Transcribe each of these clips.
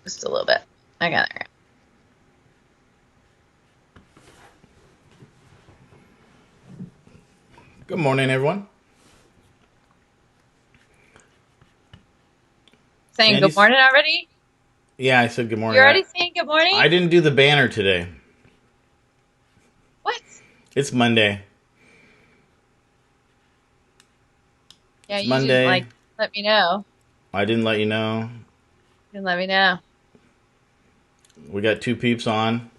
Just a little bit. I got it. Good morning, everyone. Saying good Sandy's. morning already? Yeah, I said good You're morning. already saying good I morning? didn't do the banner today. What? It's Monday. Yeah, It's you didn't Monday. let me know. I didn't let you know. You didn't let me know. We got two peeps on.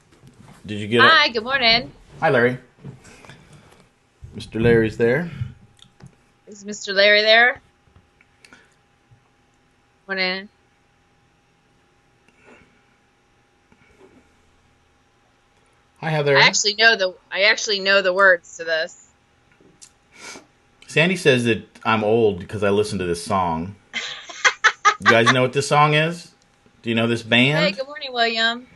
Did you get it? Hi, good morning. Hi, Larry. Mr. Larry's there. Is Mr. Larry there? Morning. Hi, Heather. I actually know the words to this. Sandy says that I'm old because I listen to this song. You guys know what this song is? Do you know this Hey, band? good morning, William.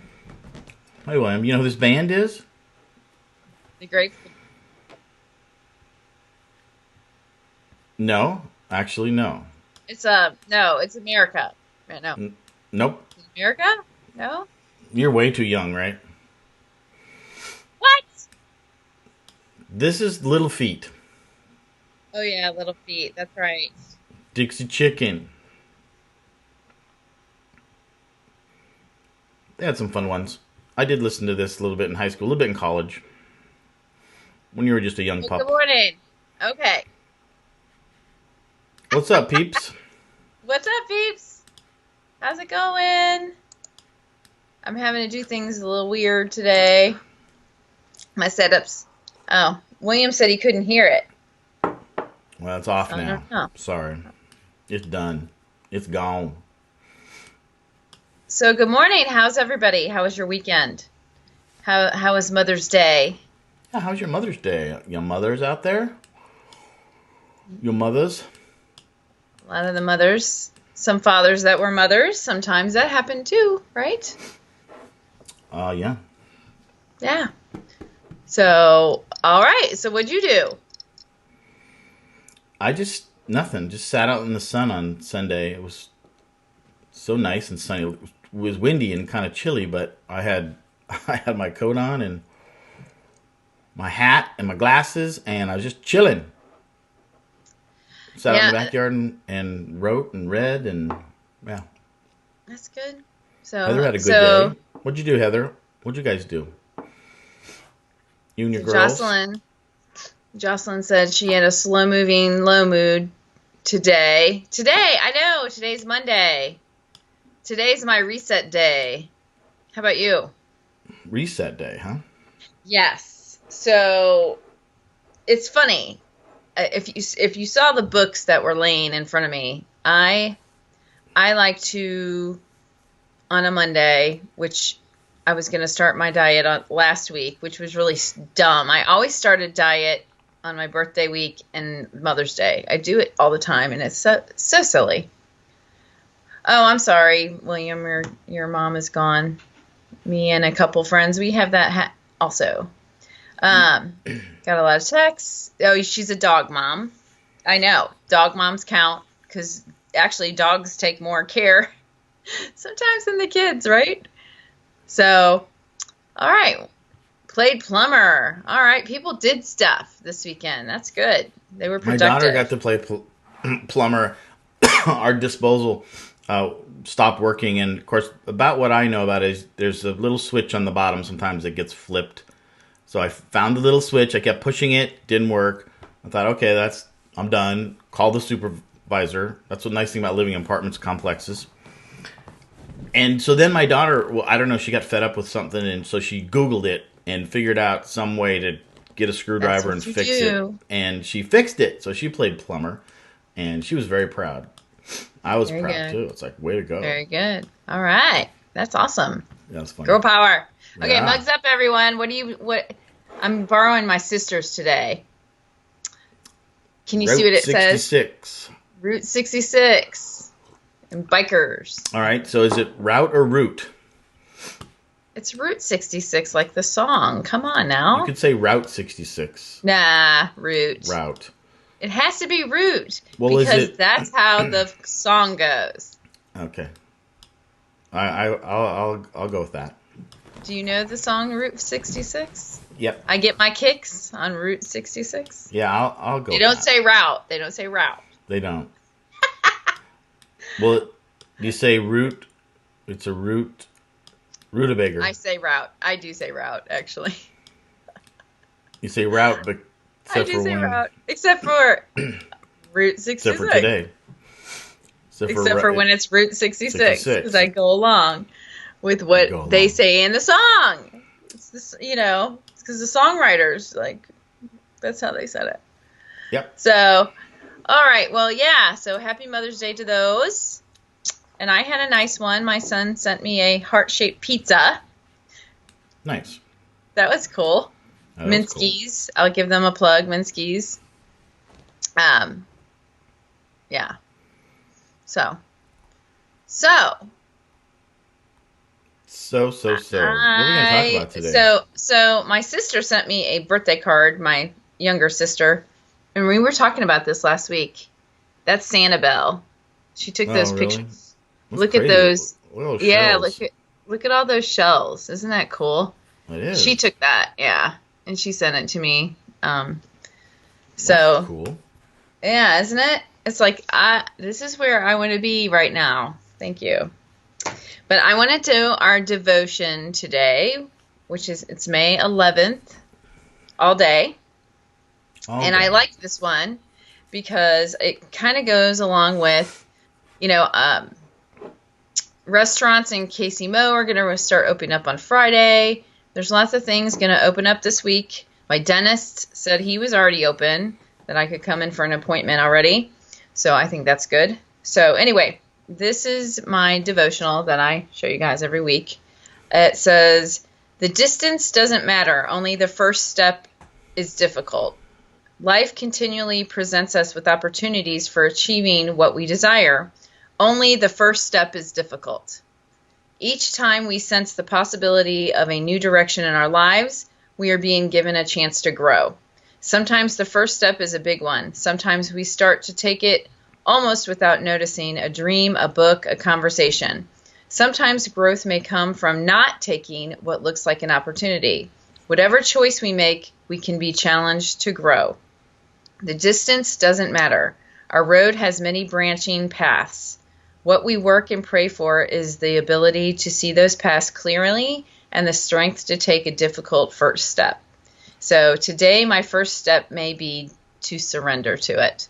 Hi, William. You know who this band is? The Grateful. No. Actually, no. It's no, it's America. Right, no. Nope. Is it America? No? You're way too young, right? What? This is Little Feat. Oh yeah, Little Feet. That's right. Dixie Chicken. They had some fun ones. I did listen to this a little bit in high school, a little bit in college, when you were just a young Well, good pup. morning. Okay. What's up, peeps? What's up, peeps? How's it going? I'm having to do things a little weird today. My setups. Oh, William said he couldn't hear it. Well, it's off I don't now. know. Sorry. It's done. It's gone. So, good morning. How's everybody? How was your weekend? How was Mother's Day? Yeah, how's your Mother's Day? Your mothers out there? Your mothers? A lot of the mothers, some fathers that were mothers. Sometimes that happened too, right? Yeah. Yeah. So, all right. So, what'd you do? Nothing. Just sat out in the sun on Sunday. It was so nice and sunny. It was windy and kind of chilly, but I had my coat on and my hat and my glasses, and I was just chilling. Sat out in the Yeah, backyard and wrote and read, and yeah. that's good. Heather So, had a good so, day. What'd you do, Heather? What'd you guys do? You and your so girls? Jocelyn said she had a slow moving low mood today. Today, I know. Today's Monday. Today's my reset day. How about you? Reset day, huh? Yes. So it's funny. If you saw the books that were laying in front of me, I like to on a Monday, which I was going to start my diet on last week, which was really dumb. I always start a diet on my birthday week and Mother's Day. I do it all the time, and it's so silly. Oh, I'm sorry, William. Your mom is gone. Me and a couple friends, we have that also. Um, got a lot of texts. Oh, she's a dog mom. I know. Dog moms count because actually dogs take more care sometimes than the kids, right? So, all right. Played plumber. All right. People did stuff this weekend. That's good. They were My daughter got productive. to play plumber. Our disposal stopped working, and of course, about what I know about it is there's a little switch on the bottom. Sometimes it gets flipped. So I found the little switch. I kept pushing it. Didn't work. I thought, okay, I'm done. Call the supervisor. That's the nice thing about living in apartments complexes. And so then my daughter, well, I don't know, she got fed up with something, and so she Googled it and figured out some way to get a That's screwdriver and what you fix it. do. And she fixed it. So she played plumber, and she was very proud. I was Very proud good. too. It's like, way to go. Very good. All right. That's awesome. Yeah, that's funny. Girl power. Okay, Yeah. mugs up, everyone. What? I'm borrowing my sister's today. Can you see what Route it says? 66. Route 66 and bikers. All right. So is it route or route? It's Route 66, like the song. Come on You now. could say Route 66. Nah, Route. Route. It has to be Route Well, is because it? that's how the song goes. Okay. I'll go with that. Do you know the song Route 66? Yep. I get my kicks on Route 66. Yeah, I'll go. They with don't that. say route. They don't say route. They don't. Well, you say root. It's a root. Rutabaga. I say route. I do say route, actually. You say route, but I except do for say when, route. Except for Route 66. except for today. Except for when it's Route 66. 66. Because I go along with what they say in the song. It's this, because the songwriters, that's how they said it. Yep. So, all right. Well, yeah. So happy Mother's Day to those. And I had a nice one. My son sent me a heart-shaped pizza. Nice. That was cool. That was Minsky's. Cool. I'll give them a plug. Minsky's. Yeah. So. What are we going to talk about today? So my sister sent me a birthday card, my younger sister, and we were talking about this last week. That's Sanibel. She took those really? pictures. That's look crazy. At those. Yeah, look at all those shells. Isn't that cool? It is. She took that, yeah, and she sent it to me. That's cool. Yeah, isn't it? It's like this is where I want to be right now. Thank you. But I want to do our devotion today, which is it's May 11th, all day. And I like this one because it kind of goes along with, restaurants in KC-Mo are going to start opening up on Friday. There's lots of things going to open up this week. My dentist said he was already open, that I could come in for an appointment already. So I think that's good. So anyway, this is my devotional that I show you guys every week. It says, the distance doesn't matter, only the first step is difficult. Life continually presents us with opportunities for achieving what we desire. Only the first step is difficult. Each time we sense the possibility of a new direction in our lives, we are being given a chance to grow. Sometimes the first step is a big one. Sometimes we start to take it almost without noticing, a dream, a book, a conversation. Sometimes growth may come from not taking what looks like an opportunity. Whatever choice we make, we can be challenged to grow. The distance doesn't matter. Our road has many branching paths. What we work and pray for is the ability to see those paths clearly and the strength to take a difficult first step. So today, my first step may be to surrender to it.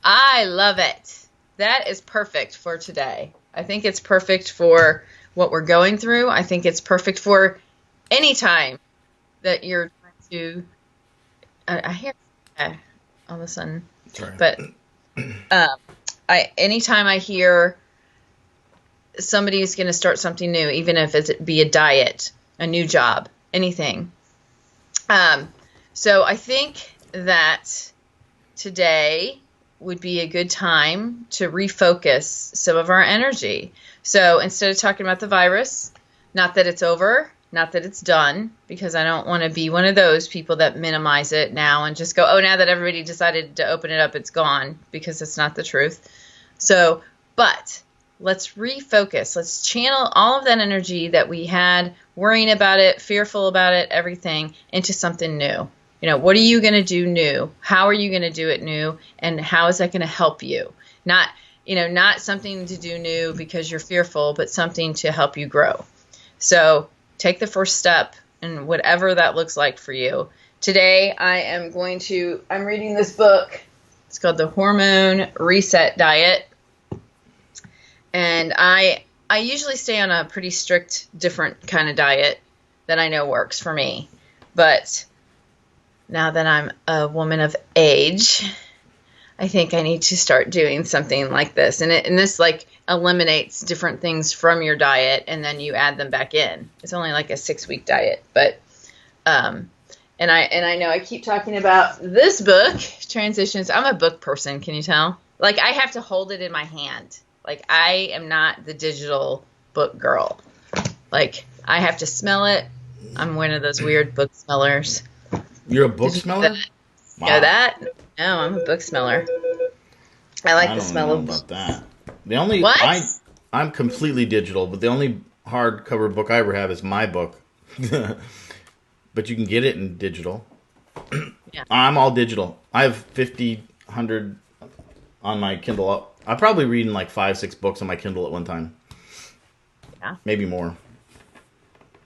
I love it. That is perfect for today. I think it's perfect for what we're going through. I think it's perfect for any time that you're trying to. I hear all of a sudden, Sorry. But anytime I hear somebody is going to start something new, even if it be a diet, a new job, anything. So I think that today would be a good time to refocus some of our energy. So instead of talking about the virus, not that it's over, not that it's done, because I don't want to be one of those people that minimize it now and just go, oh, now that everybody decided to open it up, it's gone, because it's not the truth. So, but let's refocus. Let's channel all of that energy that we had worrying about it, fearful about it, everything, into something new. What are you going to do new? How are you going to do it new? And how is that going to help you? Not something to do new because you're fearful, but something to help you grow. So take the first step and whatever that looks like for you. Today, I'm reading this book. It's called The Hormone Reset Diet. And I usually stay on a pretty strict, different kind of diet that I know works for me. But now that I'm a woman of age, I think I need to start doing something like this. And this eliminates different things from your diet, and then you add them back in. It's only like a 6-week diet, but and I know I keep talking about this book, Transitions. I'm a book person, can you tell? I have to hold it in my hand. I am not the digital book girl. I have to smell it. I'm one of those weird book smellers. You're a book smeller? Wow. Know that? No, I'm a book smeller. I like the smell of about that. The only what? I'm completely digital, but the only hardcover book I ever have is my book. But you can get it in digital. Yeah. I'm all digital. I have 50, 100 on my Kindle. I'm probably reading like 5, 6 books on my Kindle at one time. Yeah. Maybe more.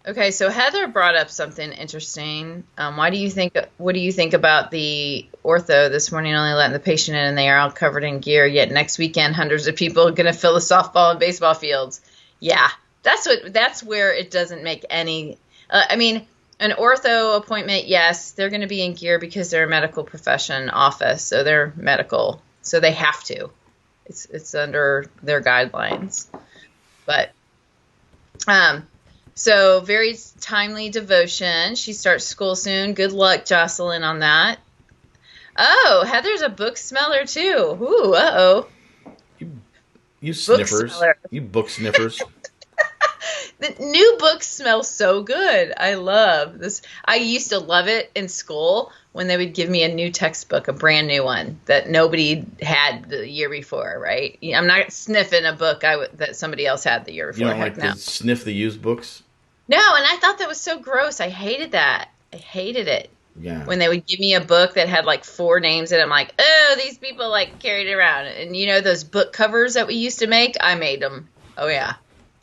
Okay, so Heather brought up something interesting. Why do you think? What do you think about the ortho this morning only letting the patient in and they are all covered in gear? Yet next weekend, hundreds of people are going to fill the softball and baseball fields. Yeah, that's where it doesn't make any. I mean, an ortho appointment, yes, they're going to be in gear because they're a medical profession office, so they're medical, so they have to. It's under their guidelines, but. So very timely devotion. She starts school soon. Good luck, Jocelyn, on that. Oh, Heather's a book smeller too. Ooh, uh-oh. You Book sniffers. smeller. You book sniffers. The new books smell so good. I love this. I used to love it in school when they would give me a new textbook, a brand new one that nobody had the year before, right? I'm not sniffing a book that somebody else had the year before. You don't Heck like no. to sniff the used books? No, and I thought that was so gross. I hated that. I hated it. Yeah. When they would give me a book that had like 4 names in it, I'm like, oh, these people like carried it around. And you know those book covers that we used to make? I made them. Oh yeah.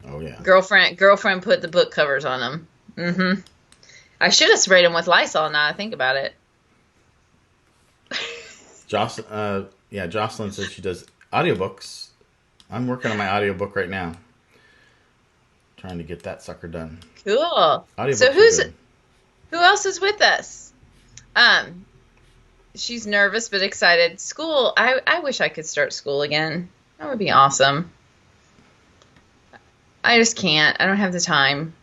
Oh yeah. Girlfriend put the book covers on them. Mm-hmm. I should have sprayed them with Lysol now I think about it. Jocelyn says she does audiobooks. I'm working on my audiobook right now. Trying to get that sucker done. Cool. Audiobooks So are good. who else is with us? She's nervous but excited. School. I wish I could start school again. That would be awesome. I just can't. I don't have the time.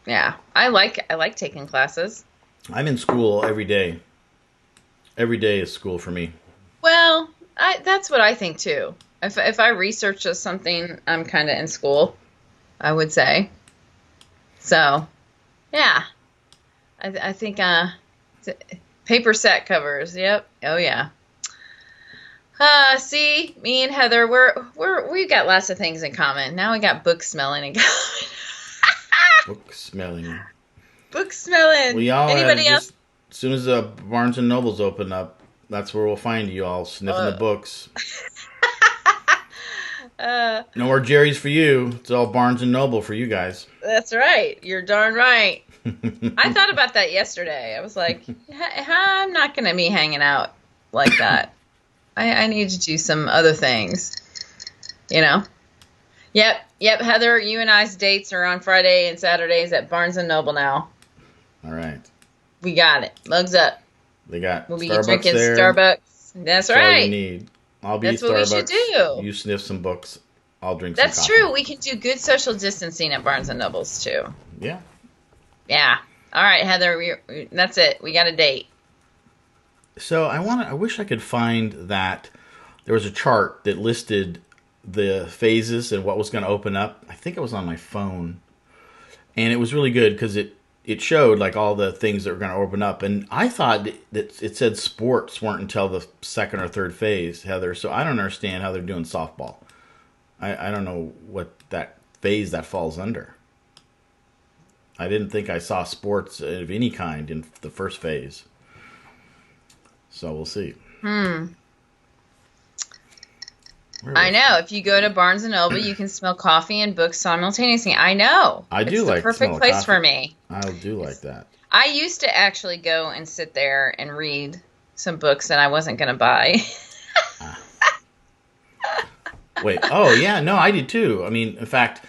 Yeah. I like taking classes. I'm in school every day. Every day is school for me. Well, that's what I think too. If I research something, I'm kind of in school, I would say. So, yeah. I think paper set covers. Yep. Oh yeah. See, me and Heather, we've got lots of things in common. Now we got book smelling in common. Book smelling. Book smelling. We all Anybody else? as soon as Barnes and Nobles open up, that's where we'll find you all sniffing the books. No more Jerry's for you. It's all Barnes and Noble for you guys. That's right. You're darn right. I thought about that yesterday. I was like, I'm not going to be hanging out like that. I need to do some other things, you know? Yep. Heather, you and I's dates are on Friday and Saturdays at Barnes and Noble now. All right. We got it. Mugs up. They got We'll be Starbucks drinking there. Starbucks. That's That's all right. you need. I'll be That's Starbucks. what we should do. You sniff some books. I'll drink some That's coffee. true. We can do good social distancing at Barnes and Nobles too. Yeah. Yeah. All right, Heather. That's it. We got a date. So I wish I could find that there was a chart that listed the phases and what was going to open up. I think it was on my phone. And it was really good because it showed like all the things that were going to open up. And I thought that it said sports weren't until the second or third phase, Heather. So I don't understand how they're doing softball. I don't know what that phase that falls under. I didn't think I saw sports of any kind in the first phase. So we'll see. I know. If you go to Barnes and Noble, you can smell coffee and books simultaneously. I know. I do it's like the the perfect smell of place coffee. for me. I do like that. I used to actually go and sit there and read some books that I wasn't going to buy. Wait. Oh, yeah. No, I did too. I mean, in fact,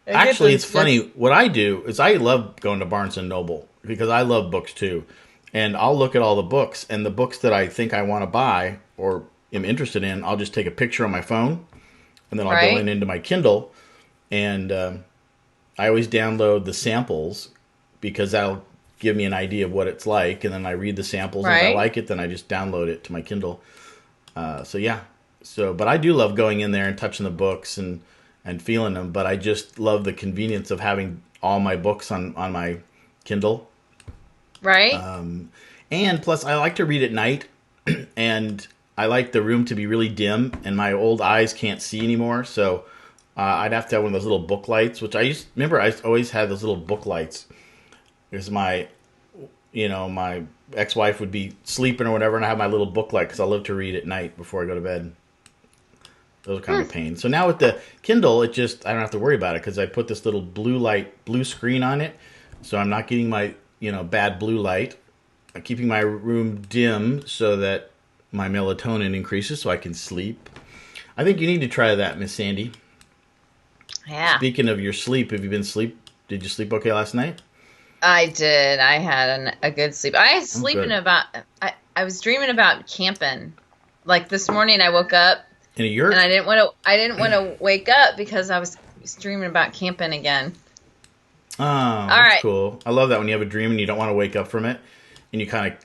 actually, it's funny. What I do is I love going to Barnes and Noble because I love books too. And I'll look at all the books, and the books that I think I want to buy or am interested in, I'll just take a picture on my phone, and then I'll go into my Kindle, and I always download the samples because that'll give me an idea of what it's like, and then I read the samples, and if I like it, then I just download it to my Kindle. But I do love going in there and touching the books and feeling them, but I just love the convenience of having all my books on my Kindle. Right. And plus, I like to read at night, and I like the room to be really dim, and my old eyes can't see anymore. So I'd have to have one of those little book lights, which I always had those little book lights. Because my ex-wife would be sleeping or whatever, and I have my little book light because I love to read at night before I go to bed. Those are kind of a pain. So now with the Kindle, I don't have to worry about it because I put this little blue screen on it, so I'm not getting my bad blue light. I'm keeping my room dim so that my melatonin increases so I can sleep. I think you need to try that, Miss Sandy. Yeah. Speaking of your sleep, did you sleep okay last night? I did. I had a good sleep. I was sleeping I was dreaming about camping. Like this morning, I woke up in a yurt, and I didn't want to wake up because I was dreaming about camping again. Oh, that's cool. I love that when you have a dream and you don't want to wake up from it, and you kind of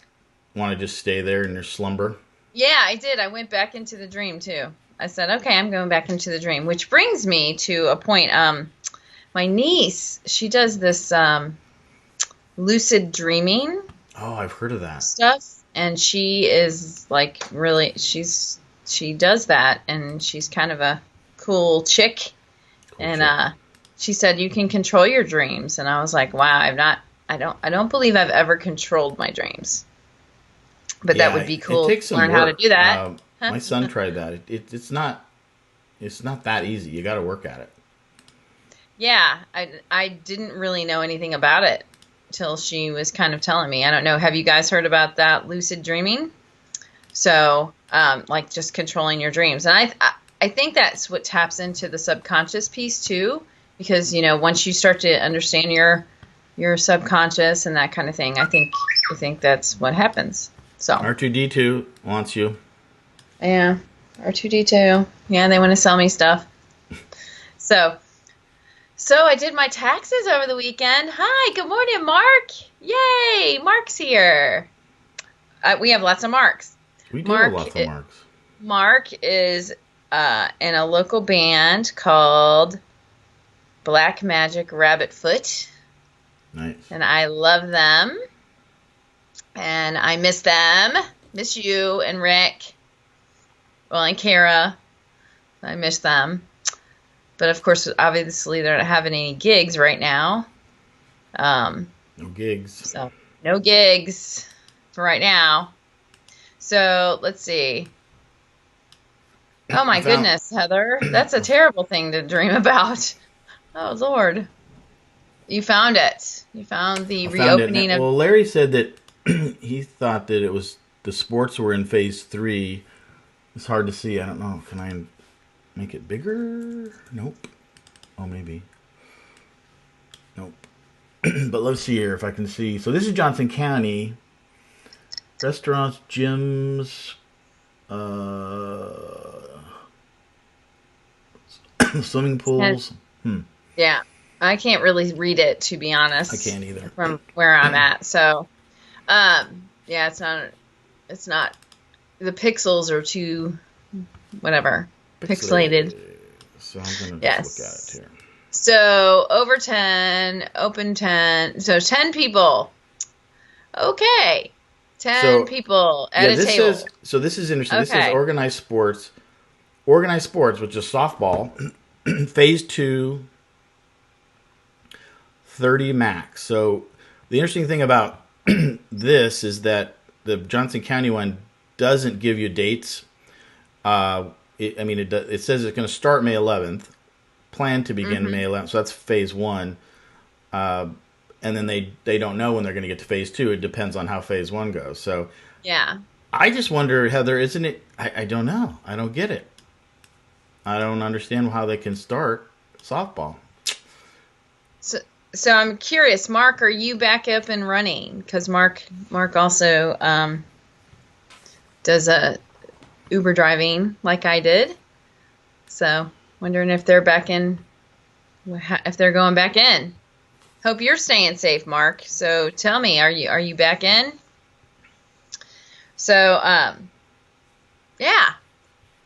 want to just stay there in your slumber. Yeah, I did. I went back into the dream too. I said, okay, I'm going back into the dream, which brings me to a point. My niece, she does this lucid dreaming. Oh, I've heard of that stuff, and she is like really, she does that, and she's kind of a cool chick. She said you can control your dreams, and I was like, wow, I don't believe I've ever controlled my dreams, but that would be cool to learn how to do that. My son tried that. It's not that easy. You got to work at it. Yeah, I didn't really know anything about it till she was kind of telling me. I don't know. Have you guys heard about that lucid dreaming? So, like just controlling your dreams. And I think that's what taps into the subconscious piece too, because, once you start to understand your subconscious and that kind of thing, I think that's what happens. So R2D2 wants you. Yeah, R2D2. Yeah, they want to sell me stuff. So I did my taxes over the weekend. Hi, good morning, Mark. Yay, Mark's here. We have lots of Marks. We do have lots of Marks. Mark is in a local band called Black Magic Rabbit Foot. Nice. And I love them. And I miss them. Miss you and Rick. Well, and Kara. I miss them. But, of course, obviously they're not having any gigs right now. No gigs. So, no gigs for right now. So, let's see. Oh, my goodness, Heather. That's a terrible thing to dream about. Oh, Lord. You found it. You found the reopening of... Well, Larry said that he thought that it was the sports were in phase 3. It's hard to see. I don't know. Can I make it bigger? Nope. Oh, maybe. Nope. But let's see here if I can see. So this is Johnson County. Restaurants, gyms, swimming pools. Yeah. I can't really read it, to be honest. I can't either. From where I'm at. So, yeah, it's not, the pixels are too, whatever, pixelated. So I'm going to just look at it here. So, over 10, open 10, so 10 people. Okay. 10 people at a table. This is interesting. Okay. This is organized sports. Organized sports, which is softball. Phase 2, 30 max. So the interesting thing about this is that the Johnson County one doesn't give you dates. It says it's going to start May 11th, planned to begin May 11th. So that's phase 1. And then they don't know when they're going to get to phase 2. It depends on how phase 1 goes. So yeah, I just wonder, Heather, isn't it? I don't know. I don't get it. I don't understand how they can start softball. So I'm curious, Mark, are you back up and running? Because Mark also does a Uber driving like I did. So wondering if they're back in, if they're going back in. Hope you're staying safe, Mark. So tell me, are you back in? So yeah,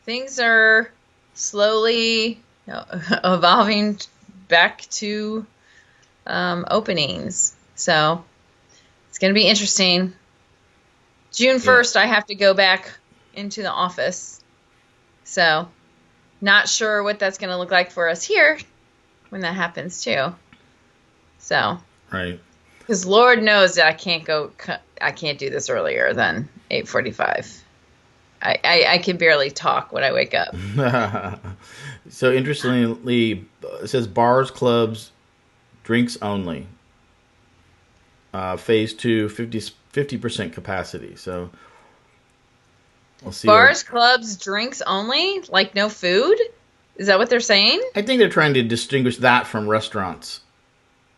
things are slowly evolving back to openings. So it's going to be interesting. June 1st, I have to go back into the office. So, not sure what that's going to look like for us here when that happens too. So, Right. because Lord knows that I can't do this earlier than 8:45. I can barely talk when I wake up. So interestingly, it says bars, clubs, drinks only. Phase 2, 50% capacity. So we'll see. Bars, clubs, drinks only? Like no food? Is that what they're saying? I think they're trying to distinguish that from restaurants,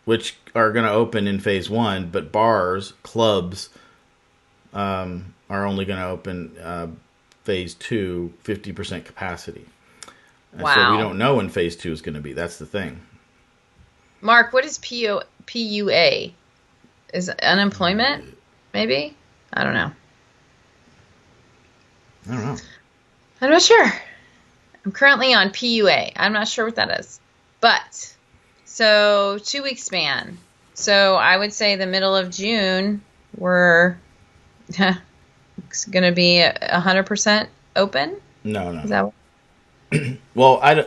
which are going to open in phase 1, but bars, clubs are only going to open phase 2, 50% capacity. And Wow. so we don't know when phase 2 is going to be. That's the thing. Mark, what is PUA? Is it unemployment? Maybe? I don't know. I don't know. I'm not sure. I'm currently on PUA. I'm not sure what that is. But, so 2-week span. So I would say the middle of June, we're it's going to be 100% open. No. Is that what? Well, as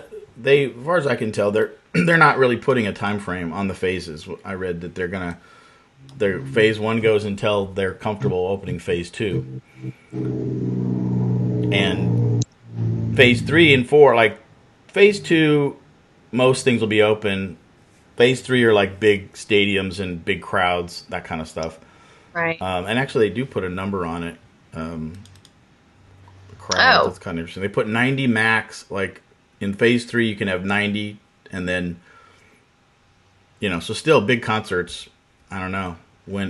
far as I can tell, they're not really putting a time frame on the phases. I read that their phase 1 goes until they're comfortable opening phase 2, and phase 3 and 4, like phase 2, most things will be open. Phase 3 are like big stadiums and big crowds, that kind of stuff. Right. And actually, they do put a number on it. The crowds, that's kind of interesting. They put 90 max. Like in phase 3, you can have 90, and then so still big concerts. I don't know when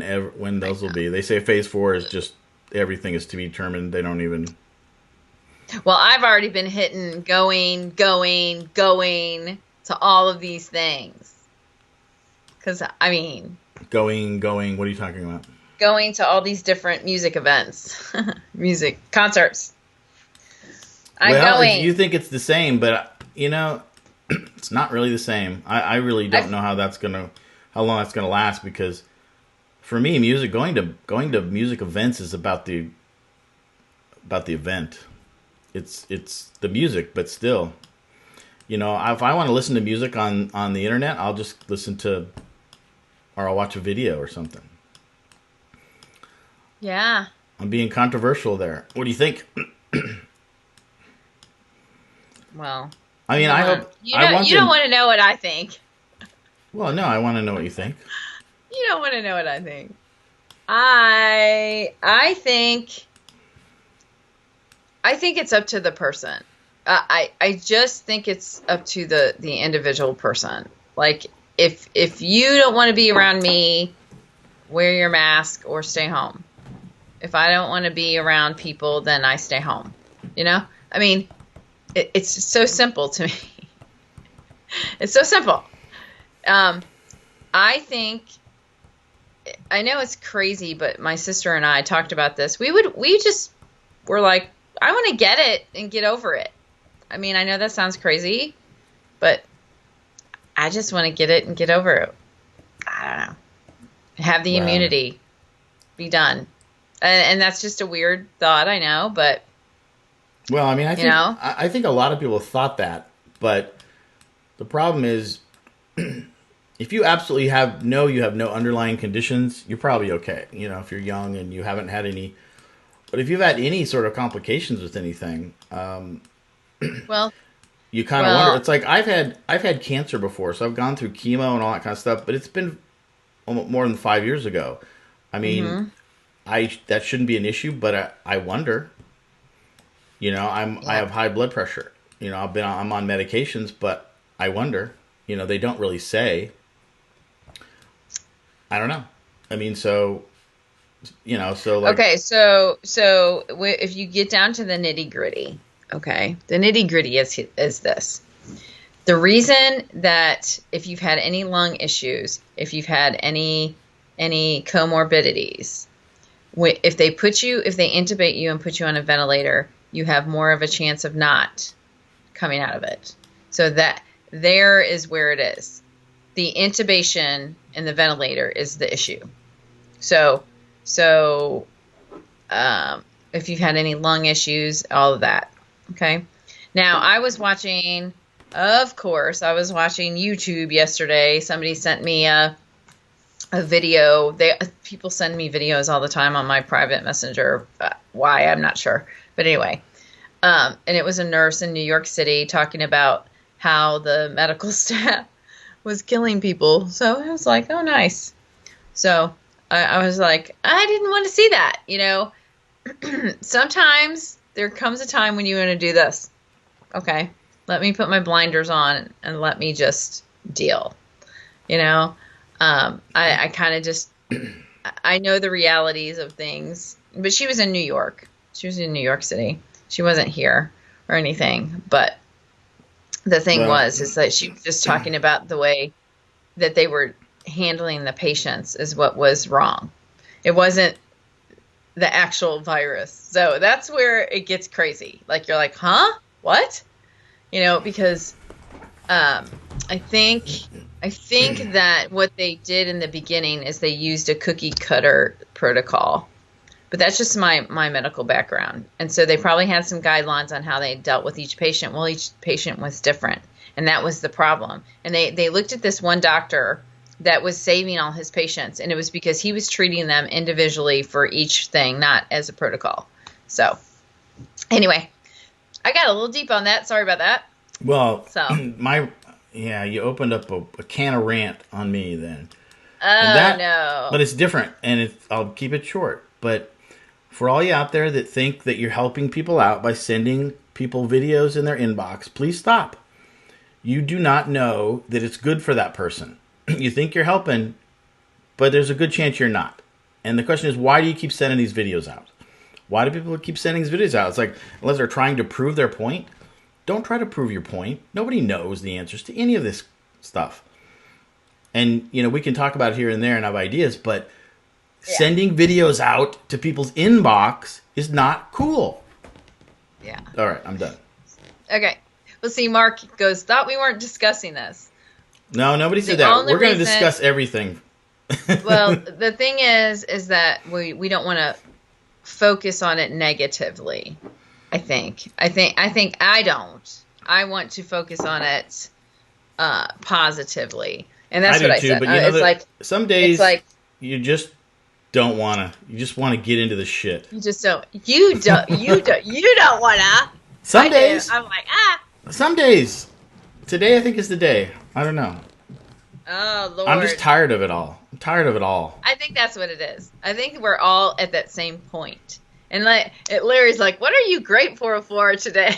those will be. They say phase 4 is just everything is to be determined. They don't even. Well, I've already been hitting going to all of these things. Because, I mean... Going, what are you talking about? Going to all these different music events. Concerts. I'm going. You think it's the same, but, it's not really the same. I really don't know how long that's going to last, because for me, going to music events is about the event. It's the music, but still, if I want to listen to music on the internet, I'll just listen to, or I'll watch a video or something. Yeah. I'm being controversial there. What do you think? Well, I mean, I hope you don't want to know what I think. Well, no, I want to know what you think. You don't want to know what I think. I think it's up to the person. I just think it's up to the individual person. Like, if you don't want to be around me, wear your mask or stay home. If I don't want to be around people, then I stay home. I mean, it's so simple to me. It's so simple. I think, I know it's crazy, but my sister and I talked about this. We just were like, I want to get it and get over it. I mean, I know that sounds crazy, but I just want to get it and get over it. I don't know. Have the immunity. Be done. And that's just a weird thought, I know, but... Well, I mean, I think a lot of people thought that, but the problem is, if you absolutely have no underlying conditions, you're probably okay. If you're young and you haven't had any... But if you've had any sort of complications with anything, well, you kind of wonder. It's like I've had cancer before, so I've gone through chemo and all that kind of stuff. But it's been more than 5 years ago. I mean, that shouldn't be an issue, but I wonder. I have high blood pressure. I'm on medications, but I wonder. They don't really say. I don't know. I mean, so. Okay, so if you get down to the nitty gritty, okay, the nitty gritty is this: the reason that if you've had any lung issues, if you've had any comorbidities, if they intubate you and put you on a ventilator, you have more of a chance of not coming out of it. So that there is where it is. The intubation and the ventilator is the issue. So if you've had any lung issues, all of that. Okay. Now, I was watching YouTube yesterday. Somebody sent me a video. People send me videos all the time on my private messenger. Why, I'm not sure. But anyway, and it was a nurse in New York City talking about how the medical staff was killing people. So I was like, oh, nice. So I was like, I didn't want to see that. Sometimes there comes a time when you want to do this. Okay, let me put my blinders on and let me just deal. I kind of just, I know the realities of things. But she was in New York. She was in New York City. She wasn't here or anything. But the thing is that she was just talking about the way that they were handling the patients is what was wrong. It wasn't the actual virus. So that's where it gets crazy. Like, you're like, huh? What? Because I think that what they did in the beginning is they used a cookie cutter protocol. But that's just my medical background. And so they probably had some guidelines on how they dealt with each patient. Well, each patient was different. And that was the problem. And they looked at this one doctor that was saving all his patients. And it was because he was treating them individually for each thing, not as a protocol. So anyway, I got a little deep on that. Sorry about that. Well, you opened up a can of rant on me then. No. But it's different, and I'll keep it short. But for all you out there that think that you're helping people out by sending people videos in their inbox, please stop. You do not know that it's good for that person. You think you're helping, but there's a good chance you're not. And the question is, why do you keep sending these videos out? Why do people keep sending these videos out? It's like, unless they're trying to prove their point, don't try to prove your point. Nobody knows the answers to any of this stuff. And, we can talk about it here and there and have ideas, but sending videos out to people's inbox is not cool. Yeah. All right, I'm done. Okay. Well, see, Mark goes, thought we weren't discussing this. No, nobody said that. We're going to discuss everything. Well, the thing is that we don't want to focus on it negatively. I think I don't. I want to focus on it positively, and that's what I said. But it's like some days you just don't want to. You just want to get into the shit. You just don't. You don't want to. Some days I'm like Some days. Today I think is the day. I don't know. Oh Lord! I'm just tired of it all. I'm tired of it all. I think that's what it is. I think we're all at that same point. And Larry's like, "What are you grateful for today?"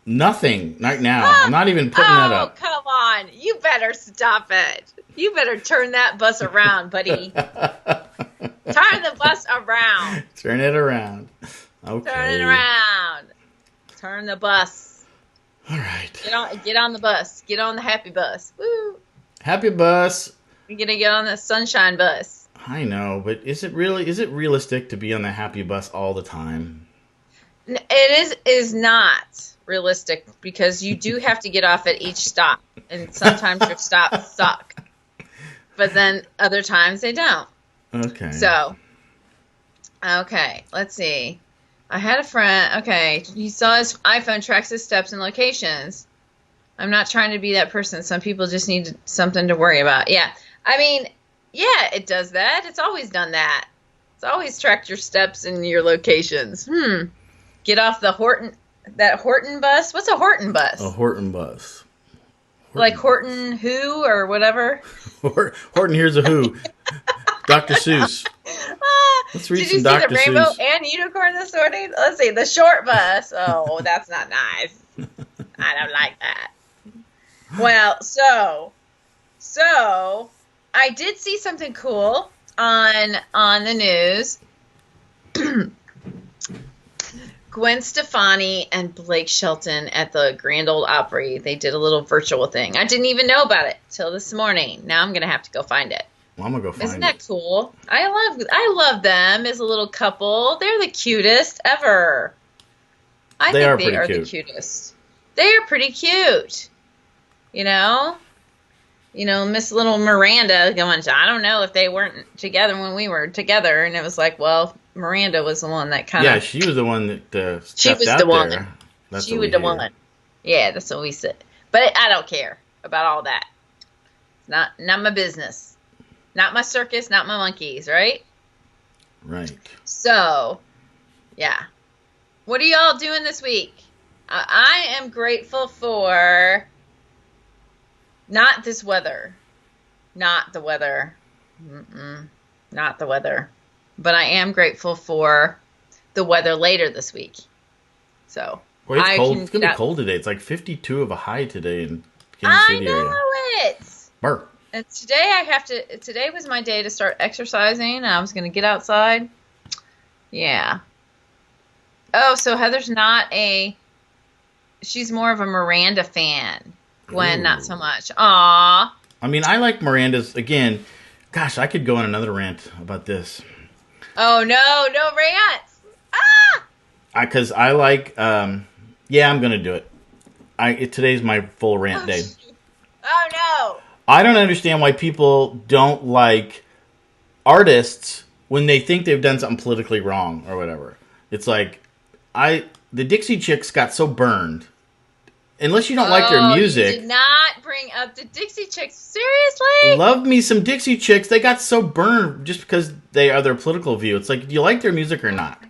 Nothing right now. I'm not even putting that up. Oh, come on. You better stop it. You better turn that bus around, buddy. Turn the bus around. Turn it around. Okay. Turn it around. Turn the bus. All right. Get on the bus. Get on the happy bus. Woo. Happy bus. You're going to get on the sunshine bus. I know, but is it realistic to be on the happy bus all the time? It is not realistic because you do have to get off at each stop, and sometimes your stops suck, but then other times they don't. Okay. So, let's see. I had a friend. Okay, he saw his iPhone tracks his steps and locations. I'm not trying to be that person. Some people just need something to worry about. Yeah, I mean, yeah, it does that. It's always done that. It's always tracked your steps and your locations. Get off the Horton bus. What's a Horton bus? A Horton bus. Like Horton Who or whatever? Horton Here's a Who. Dr. Seuss. Let's read some Dr. Seuss. Did you see the rainbow and unicorn this morning? Let's see, the short bus. Oh, that's not nice. I don't like that. Well, so I did see something cool on the news. Gwen Stefani and Blake Shelton at the Grand Ole Opry. They did a little virtual thing. I didn't even know about it till this morning. Now I'm going to have to go find it. Well, I'm going to go find it. Isn't that cool? I love them as a little couple. They're the cutest ever. I think they are the cutest. They are pretty cute. Miss Little Miranda going, I don't know if they weren't together when we were together. And it was like, well, Miranda was the one that kind Yeah, of. she was the one that She stepped was out the one. there. That's She what was we the hear. one. Yeah, that's what we said. But I don't care about all that. It's not my business. Not my circus, not my monkeys, right? Right. So, yeah. What are y'all doing this week? I am grateful for not this weather. Not the weather. Not the weather. But I am grateful for the weather later this week. So, Well, it's I cold. can It's gonna be cold today. It's like 52 of a high today in Kansas I City area. know it. Burr. And today was my day to start exercising. I was going to get outside. Yeah. Oh, so Heather's she's more of a Miranda fan. Gwen, not so Ooh. much. Aw. I mean, I like Miranda's again. Gosh, I could go on another rant about this. Oh, no rants. Ah! Because I like. Yeah, I'm gonna do it. Today's my full rant Oh, day. shoot. Oh, no. I don't understand why people don't like artists when they think they've done something politically wrong or whatever. It's like the Dixie Chicks got so burned. Unless you don't like their You music. did not bring up the Dixie Chicks. Seriously? Love me some Dixie Chicks. They got so burned just because they are their political view. It's like, do you like their music or not?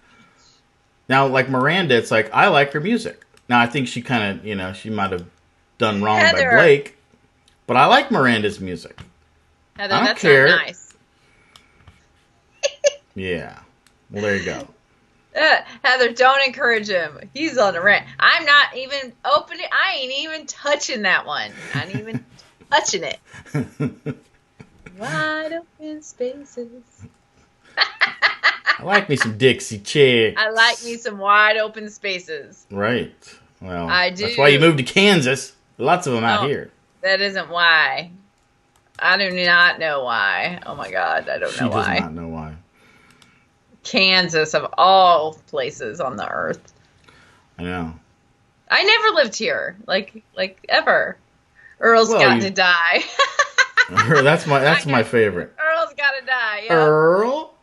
Now, like Miranda, it's like, I like her music. Now, I think she kind of, she might have done wrong Heather. by Blake. But I like Miranda's music. Heather, I don't that's care. not nice. Yeah. Well, there you go. Heather, don't encourage him. He's on a rant. I'm not even opening. I ain't even touching that one. Not even touching it. Wide open spaces. I like me some Dixie Chicks. I like me some wide open spaces. Right. Well, I do. That's why you moved to Kansas. Lots of them out Oh. here. That isn't why. I do not know why. Oh my God, I don't She know does why. not know why. Kansas, of all places on the earth. I know. I never lived here, like ever. Earl's Well, got you- to die. that's my favorite. Earl's got to die. Yeah. Earl?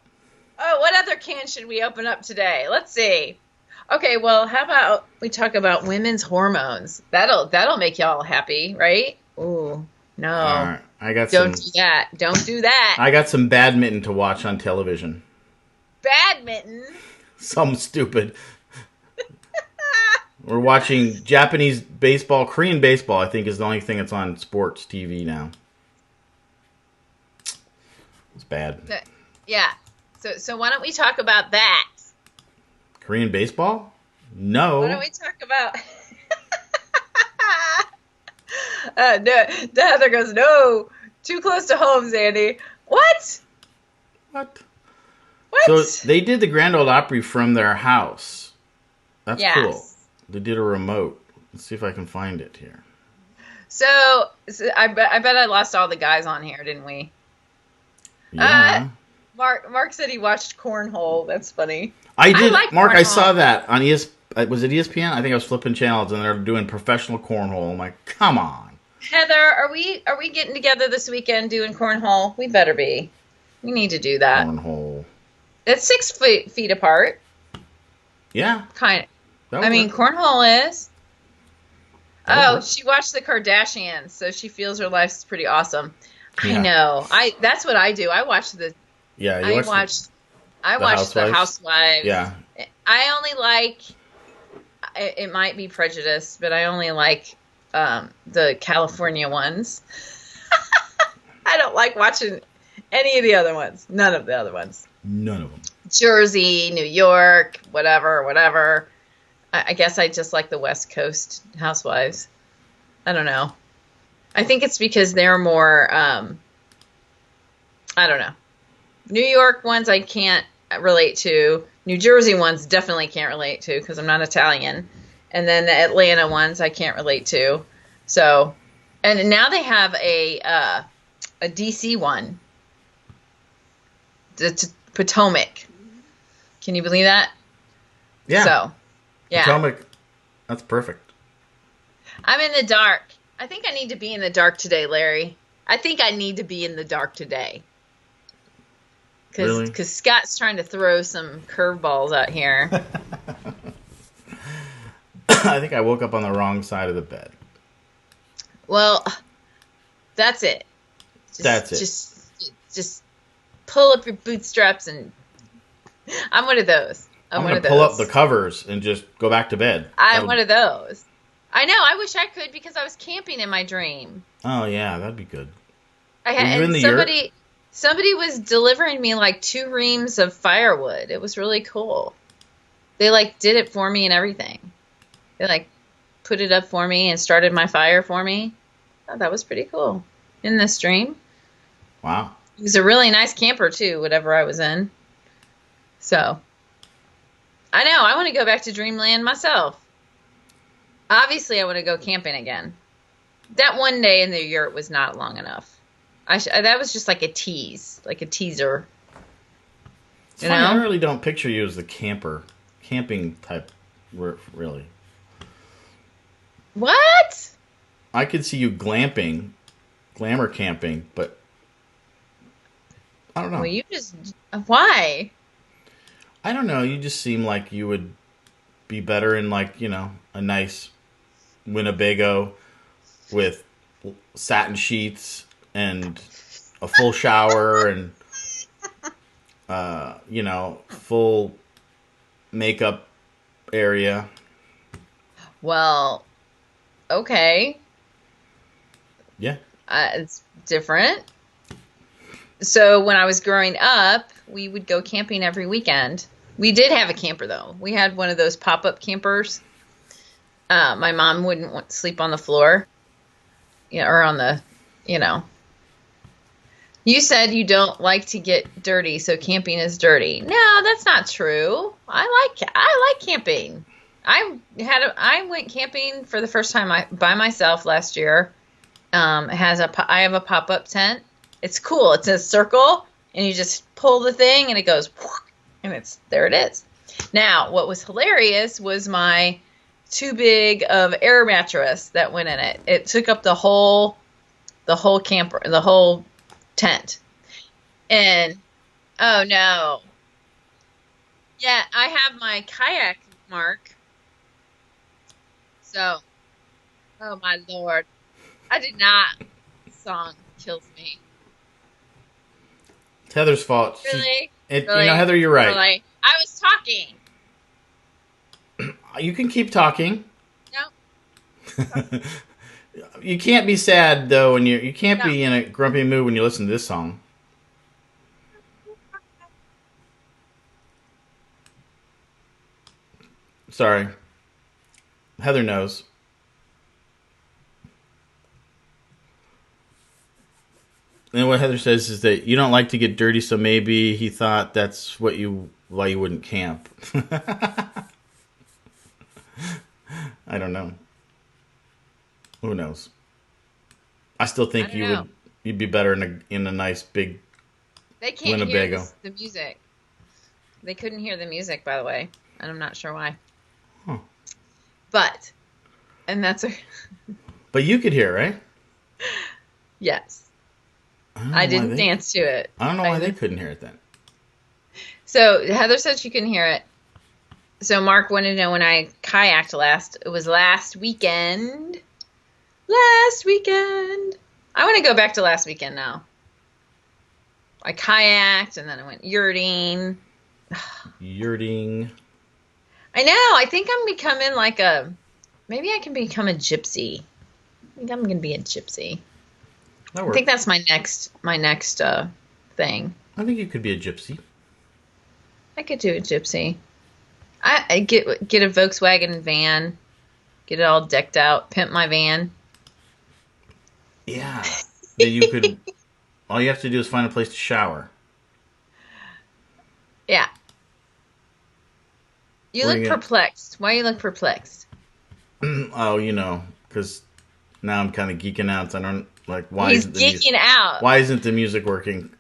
Oh, what other can should we open up today? Let's see. Okay, well, how about we talk about women's hormones? That'll make y'all happy, right? Ooh, no. All right. I got Don't some do that. Don't do that. I got some badminton to watch on television. Badminton. Some stupid. We're watching Japanese baseball, Korean baseball, I think is the only thing that's on sports TV now. It's bad. Yeah. So why don't we talk about that? Korean baseball? No. Why don't we talk about? No, the Heather goes, no, too close to home, Sandy. What? What? What? So they did the Grand Ole Opry from their house. That's Yes. cool. They did a remote. Let's see if I can find it here. So I bet I lost all the guys on here, didn't we? Yeah. Mark said he watched Cornhole. That's funny. I did. like Mark, I cornhole. saw that on was it ESPN? I think I was flipping channels and they're doing professional cornhole. I'm like, come on. Heather, are we getting together this weekend doing cornhole? We better be. We need to do that. Cornhole. It's 6 feet apart. Yeah. Kind that of. would I mean, work. cornhole is. That would Oh, work. she watched the Kardashians, so she feels her life's pretty awesome. Yeah. I know. That's what I do. I watch Yeah. You watch the Housewives? Housewives. Yeah. I only like. It might be prejudice, but I only like the California ones. I don't like watching any of the other ones. None of the other ones. None of them. Jersey, New York, whatever. I guess I just like the West Coast housewives. I don't know. I think it's because they're more, I don't know. New York ones I can't relate to. New Jersey ones definitely can't relate to because I'm not Italian. And then the Atlanta ones I can't relate to. So, and now they have a DC one. The Potomac. Can you believe that? Yeah. So, yeah. Potomac. That's perfect. I'm in the dark. I think I need to be in the dark today, Larry. I think I need to be in the dark today. Really? Because Scott's trying to throw some curveballs out here. I think I woke up on the wrong side of the bed. Well, that's it. That's it. Just pull up your bootstraps and I'm one of those. I'm going to pull up the covers and just go back to bed. I'm one of those. I know. I wish I could because I was camping in my dream. Oh yeah, that'd be good. Somebody was delivering me like 2 reams of firewood. It was really cool. They like did it for me and everything. They like put it up for me and started my fire for me. Oh, that was pretty cool. In this dream. Wow. It was a really nice camper too, whatever I was in. So, I know, I want to go back to Dreamland myself. Obviously, I want to go camping again. That one day in the yurt was not long enough. That was just like a tease, like a teaser. It's funny, I really don't picture you as the camping type, really. What? I could see you glamour camping, but I don't know. Well, why? I don't know. You just seem like you would be better in like, a nice Winnebago with satin sheets and a full shower and, full makeup area. Well, okay. Yeah. It's different. So when I was growing up, we would go camping every weekend. We did have a camper, though. We had one of those pop-up campers. My mom wouldn't sleep on the floor, or on the, You said you don't like to get dirty, so camping is dirty. No, that's not true. I like camping. I went camping for the first time by myself last year. I have a pop-up tent. It's cool. It's a circle, and you just pull the thing, and it goes, and there it is. Now, what was hilarious was my too big of air mattress that went in it. It took up the whole camper, the whole tent. And oh no. Yeah, I have my kayak mark. So, oh my Lord. I did not. This song kills me. It's Heather's fault. Really? Really? Heather, you're right. Really? I was talking. You can keep talking. No. You can't be sad though when you can't be in a grumpy mood when you listen to this song. Sorry. Heather knows. And what Heather says is that you don't like to get dirty, so maybe he thought that's why you wouldn't camp. I don't know. Who knows? I still think you'd be better in a nice big they can't Winnebago. Hear the music. They couldn't hear the music, by the way, and I'm not sure why. Huh. But you could hear, right? Yes. I didn't dance to it. I don't know why they couldn't hear it then. So Heather said she couldn't hear it. So Mark wanted to know when I kayaked last. It was last weekend. Last weekend. I want to go back to last weekend now. I kayaked and then I went yurting. Yurting. I know. I think I'm becoming maybe I can become a gypsy. I think I'm going to be a gypsy. That works. I think that's my next thing. I think you could be a gypsy. I could do a gypsy. I get a Volkswagen van, get it all decked out, pimp my van. Yeah. Then you could. All you have to do is find a place to shower. Yeah. You look perplexed. Why you look perplexed? Oh, because now I'm kind of geeking out. So I don't like why. He's geeking out. Why isn't the music working?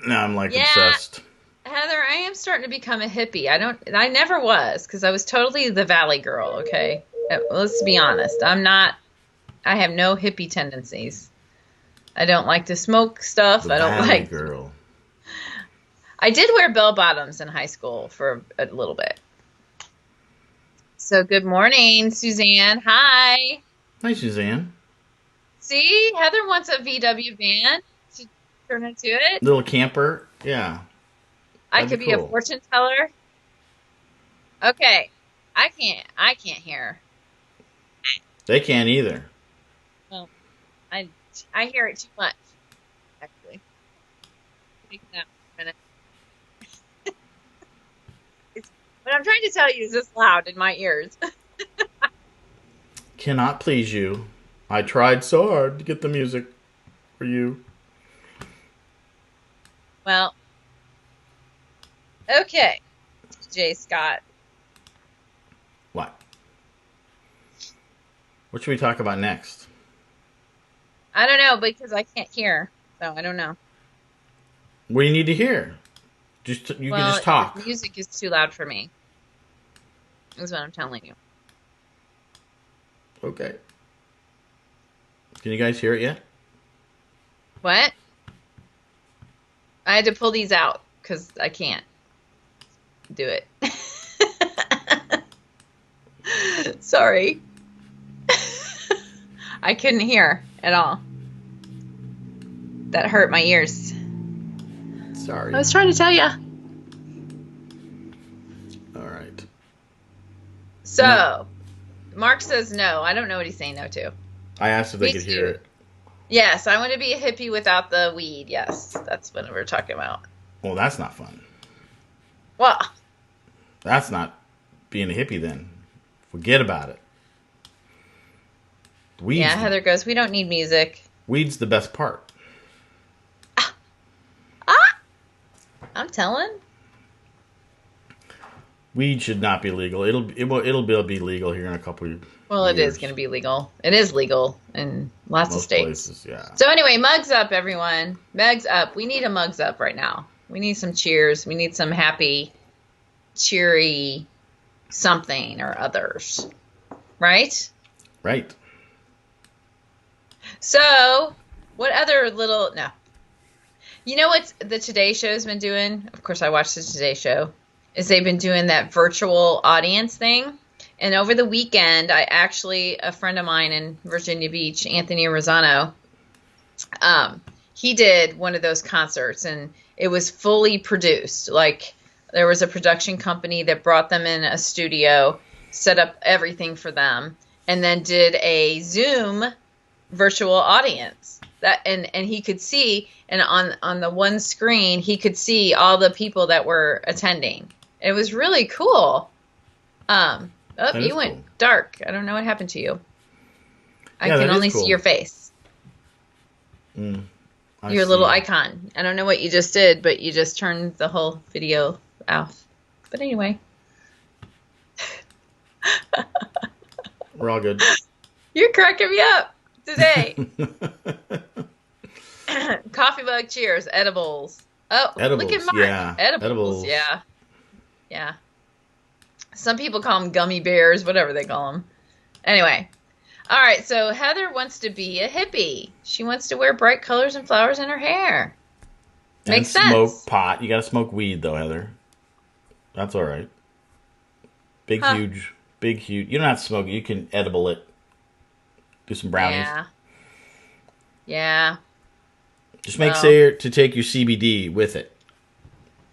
Now I'm obsessed. Heather, I am starting to become a hippie. I never was because I was totally the valley girl. Okay, let's be honest. I have no hippie tendencies. I don't like to smoke stuff. The I don't valley like. Girl. I did wear bell bottoms in high school for a little bit. So good morning, Suzanne. Hi. Hi, Suzanne. See, Heather wants a VW van to turn into it. Little camper. Yeah, I that'd be could be a cool. fortune teller. Okay. I can't hear. They can't either. Well, I I hear it too much, actually. Take that for a minute. What I'm trying to tell you is this loud in my ears. Cannot please you. I tried so hard to get the music for you. Well, okay. Jay Scott. What? What should we talk about next? I don't know because I can't hear. So I don't know. What do you need to hear? Just you can Well, just the talk. music is too loud for me. Is what I'm telling you. Okay. Can you guys hear it yet? What? I had to pull these out because I can't do it. Sorry. I couldn't hear at all. That hurt my ears. Sorry. I was trying to tell you. All right. So, Mark says no. I don't know what he's saying no to. I asked if they Me could too. hear it. Yes, I want to be a hippie without the weed. Yes, that's what we're talking about. Well, that's not fun. Well, That's not being a hippie then. Forget about it. Weed's, yeah, Heather goes, we don't need music. weed's the best part. Ah, I'm telling. Weed should not be legal. It'll be legal here in a couple of Well, it years. is going to be legal. It is legal in lots of Most states. places, yeah. So anyway, mugs up, everyone. Mugs up. We need a mugs up right now. We need some cheers. We need some happy, cheery something or others. Right? Right. So, what other little... No. You know what the Today Show's been doing? Of course, I watched the Today Show. Is they've been doing that virtual audience thing. And over the weekend, a friend of mine in Virginia Beach, Anthony Rosano, he did one of those concerts, and it was fully produced. Like, there was a production company that brought them in a studio, set up everything for them, and then did a Zoom virtual audience. And he could see, and on the one screen, he could see all the people that were attending. It was really cool. Oh, That you is went cool. dark. I don't know what happened to you. I Yeah, can that is only cool. see your face. I Your little see. icon. I don't know what you just did, but you just turned the whole video off. But anyway, We're all good. you're cracking me up today. Coffee mug, cheers, edibles. Oh, look at Edibles, Mark. yeah. Edibles, Edibles. yeah. Yeah. Some people call them gummy bears, whatever they call them. Anyway. All right, so Heather wants to be a hippie. She wants to wear bright colors and flowers in her hair. Makes and smoke sense. pot. You gotta smoke weed though, Heather. That's all right. Big Huh. huge. You don't have to smoke it. You can edible it. Do some brownies. Yeah. Yeah. Just make Well. sure to take your CBD with it.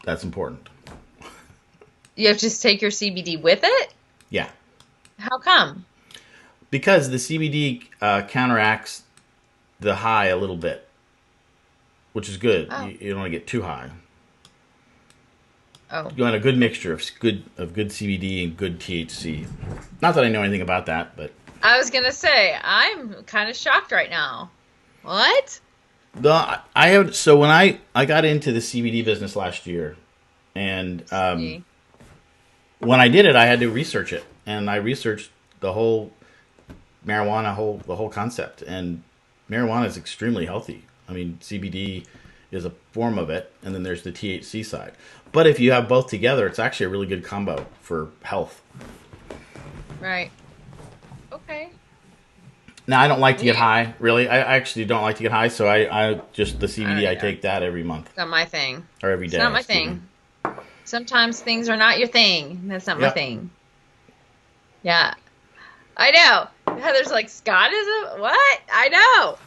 That's important. You have to just take your CBD with it? Yeah, How come? because the CBD counteracts the high a little bit, which is good. Oh. You don't want to get too high. Oh. You want a good mixture of good CBD and good THC. Not that I know anything about that, but I was going to say, I'm kind of shocked right now. What? I have. So when I got into the CBD business last year, and See? when I did it, I had to research it, and I researched the whole marijuana, the whole concept, and marijuana is extremely healthy. I mean, CBD is a form of it, and then there's the THC side. But if you have both together, it's actually a really good combo for health. Right. Okay. Now, I don't like to get Yeah. high. Really, I actually don't like to get high. So I just the CBD. I Yeah. take that every month It's not my thing. or every It's day. not my excuse me. thing. Sometimes things are not your thing. That's not my Yep. thing. Yeah. I know. Heather's like, Scott is a what? I know.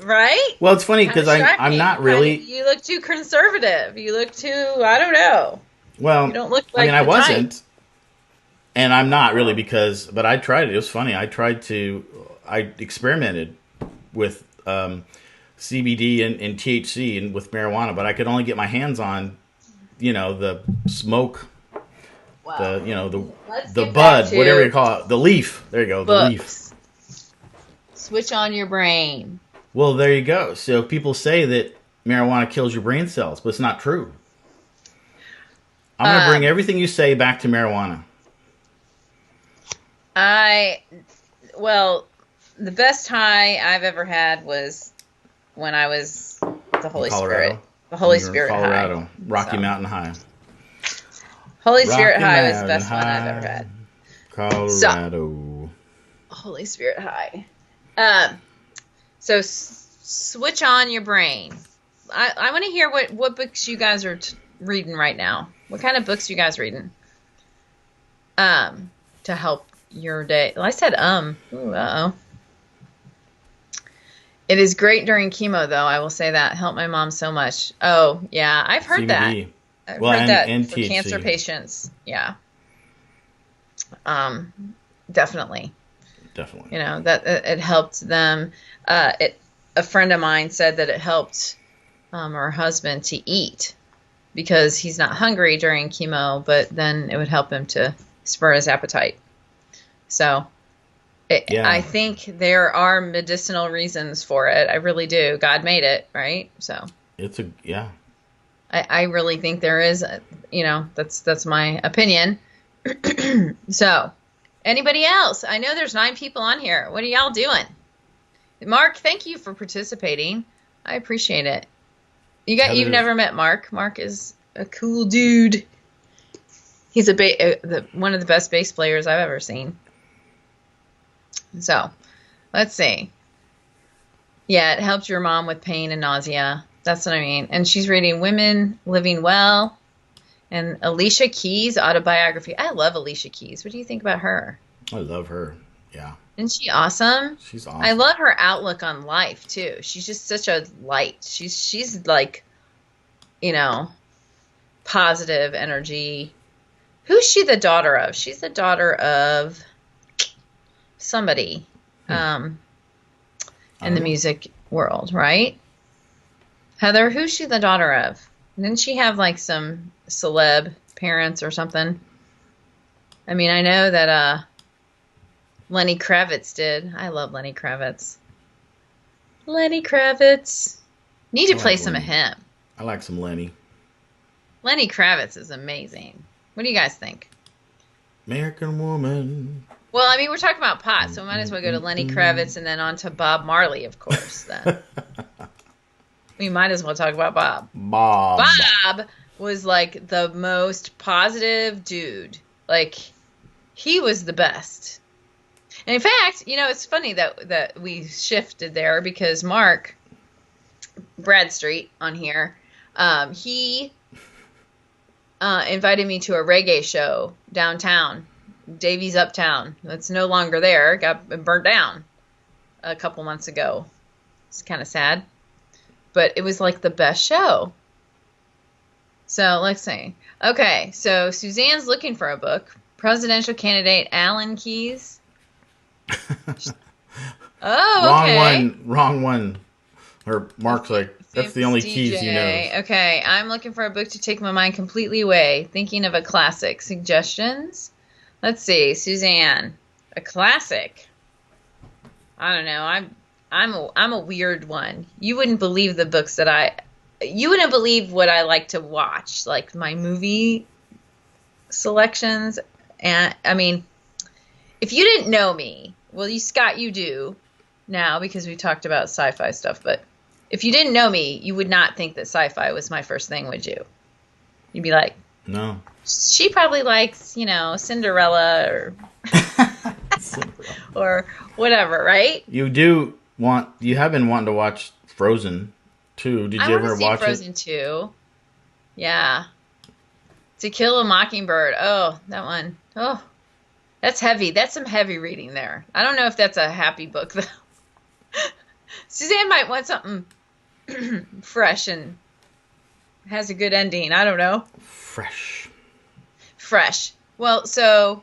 Right? Well, it's funny because I'm Distracting. not really. You look too conservative. You look too, I don't know. Well, You don't look I mean, like I the wasn't, type. and I'm not really but I tried it. It was funny. I experimented with CBD and THC and with marijuana, but I could only get my hands on, the smoke, Wow. Let's the get bud, back to whatever you call it, the leaf. There you go, the leaf. books. Switch on your brain. Well, there you go. So people say that marijuana kills your brain cells, but it's not true. I'm going to bring everything you say back to marijuana. Well, the best high I've ever had was when I was the Holy Colorado. Spirit. The Holy When you were in Spirit Colorado, high. Rocky So, Mountain High. Holy Spirit Rocky high was the Mountain best one I've High. ever had. Colorado. Holy Spirit high. So switch on your brain. I want to hear what books you guys are reading right now. What kind of books you guys reading? To help your day. Well, I said Ooh, uh-oh. It is great during chemo, though. I will say that. Helped my mom so much. Oh, yeah. I've heard CBD. that. I've Well, heard that and for THC. cancer patients. Yeah. Definitely. Definitely. That it helped them. A friend of mine said that it helped her husband to eat because he's not hungry during chemo, but then it would help him to spur his appetite. So Yeah. I think there are medicinal reasons for it. I really do. God made it, right? So Yeah. I really think there is, that's my opinion. So anybody else? I know there's 9 people on here. What are y'all doing? Mark, thank you for participating. I appreciate it. You've never met Mark. Mark is a cool dude. He's one of the best bass players I've ever seen. So, let's see. Yeah, it helped your mom with pain and nausea. That's what I mean. And she's reading Women Living Well and Alicia Keys' autobiography. I love Alicia Keys. What do you think about her? I love her. Yeah. Isn't she awesome? She's awesome. I love her outlook on life too. She's just such a light. She's like, positive energy. Who's she the daughter of? She's the daughter of somebody in the music world, right? Heather, who's she the daughter of? Didn't she have like some celeb parents or something? I mean, I know that Lenny Kravitz did. I love Lenny Kravitz. Lenny Kravitz. Need to play some of him. I like some Lenny. Lenny Kravitz is amazing. What do you guys think? American Woman. Well, I mean, we're talking about pot, so we might as well go to Lenny Kravitz and then on to Bob Marley, of course, then. We might as well talk about Bob. Bob was like the most positive dude. Like, he was the best. And in fact, it's funny that we shifted there because Mark Bradstreet on here, he invited me to a reggae show downtown, Davies Uptown. That's no longer there. It got burnt down a couple months ago. It's kind of sad. But it was like the best show. So let's see. Okay, so Suzanne's looking for a book. Presidential candidate Alan Keyes. Oh, okay. Wrong one. Or Mark's like, that's the only DJ. Keys he knows. Okay, I'm looking for a book to take my mind completely away. Thinking of a classic. Suggestions? Let's see, Suzanne. A classic. I don't know. I'm a weird one. You wouldn't believe the books that you wouldn't believe what I like to watch, like my movie selections. And I mean, if you didn't know me, well, Scott, you do now because we talked about sci-fi stuff. But if you didn't know me, you would not think that sci-fi was my first thing, would you? You'd be like, no. She probably likes, Cinderella or or whatever, right? You have been wanting to watch Frozen 2. Did I you want to ever see watch it? Frozen 2. Yeah. To Kill a Mockingbird. Oh, that one. Oh, that's heavy. That's some heavy reading there. I don't know if that's a happy book, though. Suzanne might want something fresh and has a good ending. I don't know. Fresh. Fresh. Well, so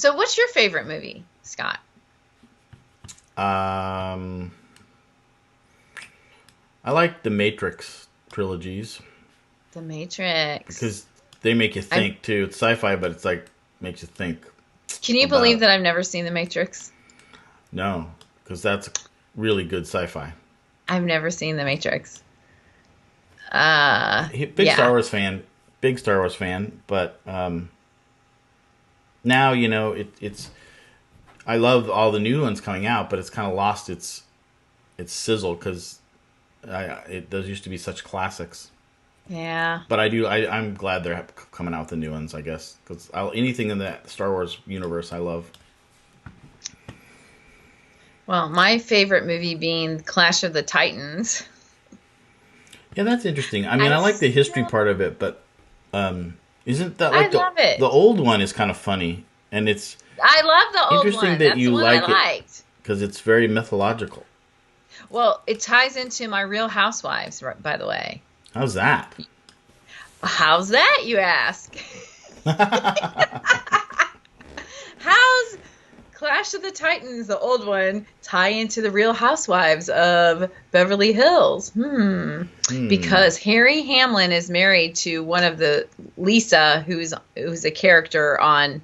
what's your favorite movie, Scott? Um, I like the Matrix trilogies The Matrix. because they make you I think too. It's sci-fi, but it's like makes you think Can you believe about. that I've never seen The Matrix? No, because that's really good sci-fi. I've never seen The Matrix. Big Star Yeah. Wars fan. Big Star Wars fan, but now it's. I love all the new ones coming out, but it's kind of lost its sizzle because those used to be such classics. Yeah. But I'm glad they're coming out with the new ones. I guess because anything in the Star Wars universe I love. Well, my favorite movie being Clash of the Titans. Yeah, that's interesting. I mean, I I like the history still, part of it, but isn't that I like love it. the old one is kind of funny, and it's I love the old interesting one. that That's the you one like I it liked. because it's very mythological. Well, it ties into my Real Housewives, by the way. How's that? How's that, you ask? How's Clash of the Titans, the old one, tie into the Real Housewives of Beverly Hills? Hmm. Because Harry Hamlin is married to one of the Lisa, who's a character on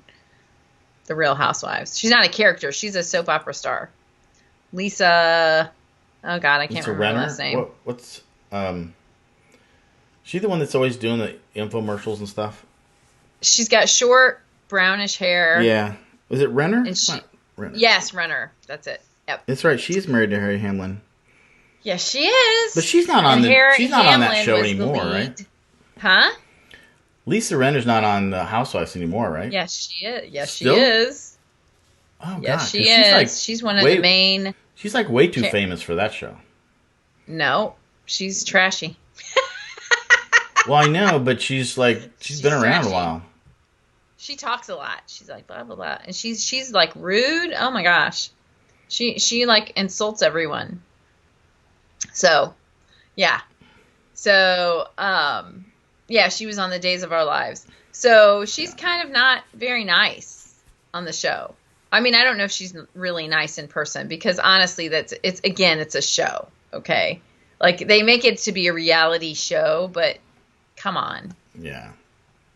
the Real Housewives. She's not a character; she's a soap opera star. Lisa. Oh God, I can't Lisa remember her Renner. last name. What's she the one that's always doing the infomercials and stuff? She's got short brownish hair, Yeah. Was it Renner? and It's not Renner. yes, Renner. That's it. Yep. That's right. She's married to Harry Hamlin, Yes, she but is. she's not And on the. Harry She's not on that Hamlin show was the anymore, right? lead. Huh? Lisa Renner's not on the Housewives anymore, right? Yes, she is. Yes, she Still? is. Oh Yes, God, she because she's like is. She's one of the way. main. She's like way too Cha- famous for that show. No, she's trashy. Well, I know, but she's been She's around a trashy. while. She talks a lot. She's like blah blah blah, and she's like rude. Oh my gosh, she like insults everyone. So, yeah. So, yeah, she was on the Days of Our Lives. So she's Yeah. kind of not very nice on the show. I mean, I don't know if she's really nice in person because honestly, it's a show. Okay, like they make it to be a reality show, but come on, Yeah,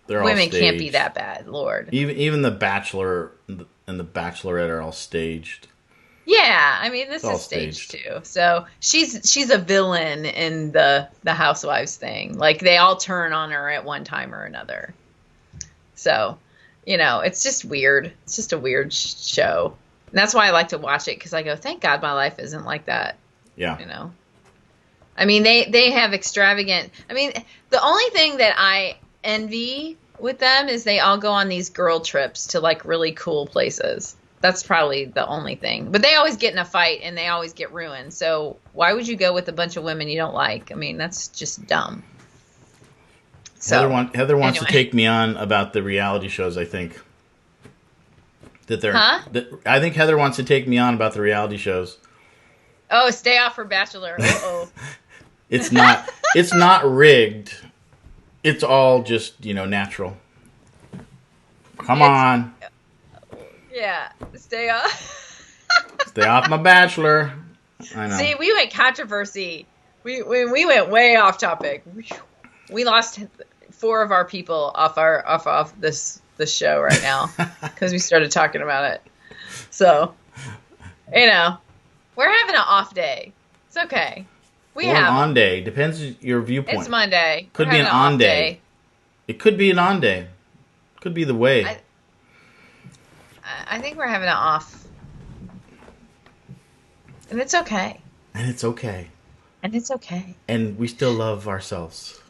they're all women can't be staged. that bad, Lord. Even the Bachelor and the Bachelorette are all staged. Yeah, I mean, It's this all is staged staged. too. So she's a villain in the Housewives thing. Like they all turn on her at one time or another. So, it's just weird. It's just a weird show. And that's why I like to watch it because I go, thank God my life isn't like that. Yeah, You know. I mean, they have extravagant. I mean, the only thing that I envy with them is they all go on these girl trips to like really cool places. That's probably the only thing. But they always get in a fight and they always get ruined. So why would you go with a bunch of women you don't like? I mean, that's just dumb. So Heather wants to anyway, take me on about the reality shows. I think huh? I think Heather wants to take me on about the reality shows. Oh, stay off for Bachelor. Uh-oh. It's not. It's not rigged. It's all just natural. Come It's on, yeah, stay off. stay off my Bachelor. I know. See, we went controversy. We went way off topic. We lost 4 of our people off this show right now because we started talking about it. So, we're having an off day. It's okay. We Or an have on 'em. day depends your viewpoint. It's Monday. Could We're be an having on off day. It could be an on day. Could be the way. I think we're having an off, and it's okay. And it's okay. And it's okay. And we still love ourselves.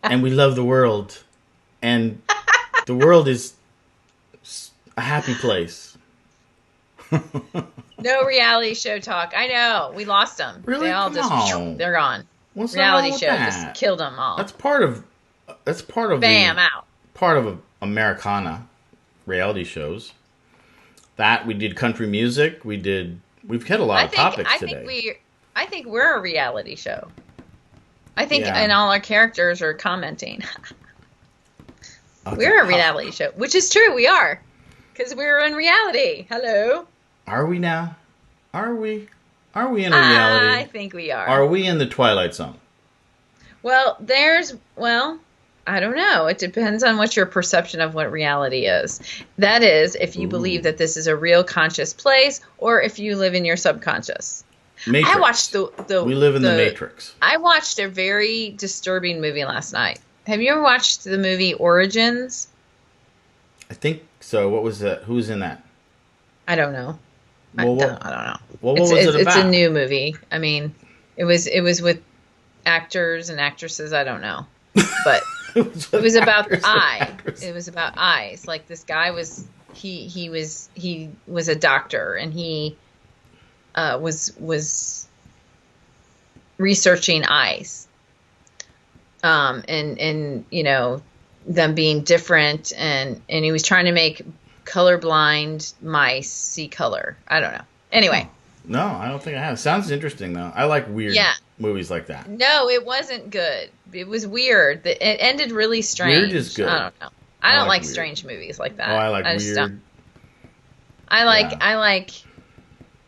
And we love the world. And the world is, A happy place. No reality show talk. I know. We lost them. Really? They all Come just, on. they're gone. What's Reality wrong with show just that? killed them all. That's part of Bam, out. part of Americana reality shows. That we did country music. We've hit a lot of topics today. I think we're a reality show. I think, Yeah. and all our characters are commenting. Okay. We're a reality show, which is true. We are, because we're in reality. Hello. Are we now? Are we? Are we in I reality? think we are. Are we in the Twilight Zone? Well, I don't know. It depends on what your perception of what reality is. That is, if you believe that this is a real conscious place, or if you live in your subconscious. Matrix. I watched We live in the Matrix. I watched a very disturbing movie last night. Have you ever watched the movie Origins? I think so. What was that? Who was in that? I don't know. Well, I don't know. Well, what was it about? It's a new movie. I mean, it was with actors and actresses. I don't know, but it was about the eye. It was about eyes. Like this guy was he was a doctor, and he was researching eyes. And you know, them being different, and he was trying to make colorblind mice see color. I don't know. Anyway. No, I don't think I have. Sounds interesting though. I like weird movies like that. No, it wasn't good. It was weird. It ended really strange. Weird is good. I don't know. I don't like weird. strange movies like that. Oh, I like just weird. don't. I like Yeah.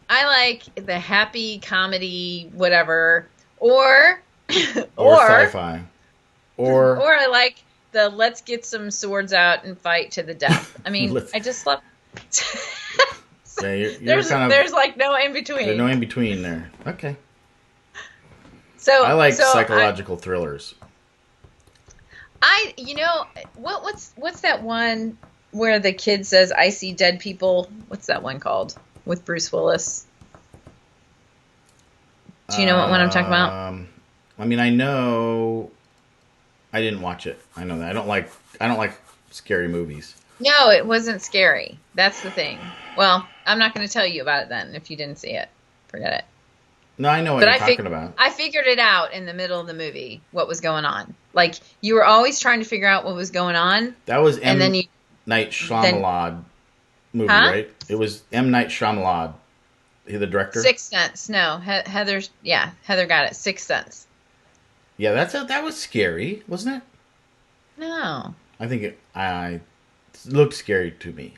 I like the happy comedy whatever, or Or sci-fi. Or I like the let's get some swords out and fight to the death. I mean, I just love. yeah, you're there's like no in between. There's no in between there. Okay. So I like psychological thrillers. What's that one where the kid says I see dead people? What's that one called with Bruce Willis? Do you know what one I'm talking about? I mean, I know. I didn't watch it. I know that. I don't like scary movies. No, it wasn't scary. That's the thing. Well, I'm not going to tell you about it then if you didn't see it. Forget it. No, I know what you're talking about. I figured it out in the middle of the movie, what was going on. Like, you were always trying to figure out what was going on. That was Night Shyamalan movie, right? It was M. Night Shyamalan, the director. Sixth Sense. No, Heather got it. Sixth Sense. Yeah, that was scary, wasn't it? No. I think it looked scary to me.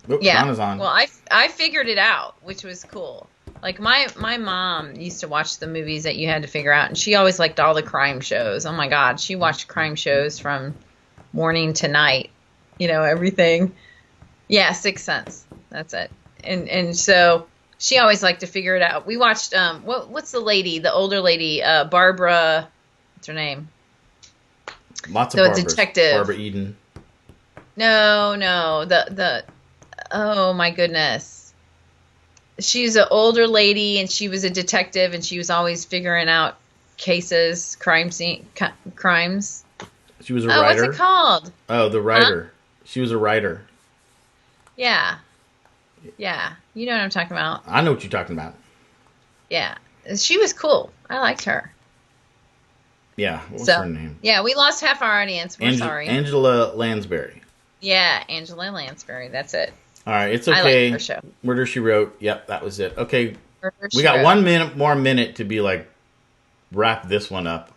Oh, Yeah. Donna's on. Well, I figured it out, which was cool. Like my mom used to watch the movies that you had to figure out, and she always liked all the crime shows. Oh my God, she watched crime shows from morning to night. You know, everything. Yeah, Sixth Sense. That's it. And so she always liked to figure it out. We watched what's the lady, the older lady, Barbara. What's her name? Lots of The Barbaras. detective. Barbara Eden. No, the oh my goodness. She's an older lady, and she was a detective, and she was always figuring out cases, crimes. She was a Oh, writer. what's it called? Oh, the writer. She was a writer. Yeah. Yeah. You know what I'm talking about. I know what you're talking about. Yeah. She was cool. I liked her. Yeah. What's her name? Yeah, we lost half our audience. We're sorry. Angela Lansbury. Yeah, Angela Lansbury. That's it. All right, it's I okay. like her show. Murder, She Wrote. Yep, that was it. Okay, Murder, we She got Wrote. 1 minute to be like, wrap this one up.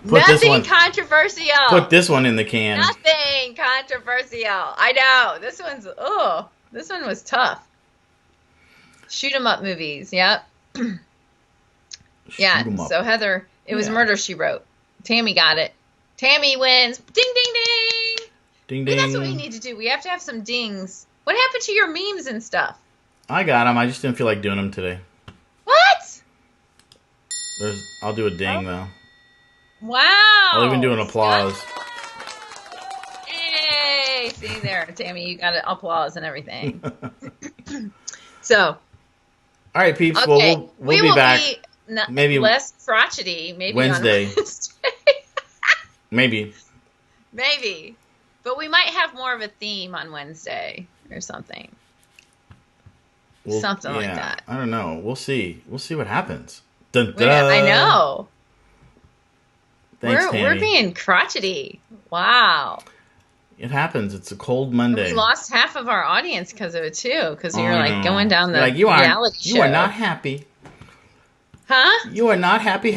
Nothing controversial. Put this one in the can. Nothing controversial. I know. This one was tough. Shoot 'em up movies. Yep. Yeah. Shoot 'em up. So Heather, it was Murder, She Wrote. Tammy got it. Tammy wins. Ding, ding, ding. Ding, Maybe ding. that's what we need to do. We have to have some dings. What happened to your memes and stuff? I got them. I just didn't feel like doing them today. What? I'll do a ding though. Wow. I'll even do an applause. Yay. See there, Tammy, you got an applause and everything. So. All right, peeps. Okay. Well, we'll be back. Maybe less crotchety. Maybe Wednesday. On Wednesday. Maybe. Maybe. But we might have more of a theme on Wednesday or something. Well, Something like that. I don't know. We'll see. We'll see what happens. Dun, dun. I know. Thanks, Tammy. We're being crotchety. Wow. It happens. It's a cold Monday. We lost half of our audience because of it too. Because you're like going down the like, reality show. You are not happy. Huh? You are not happy.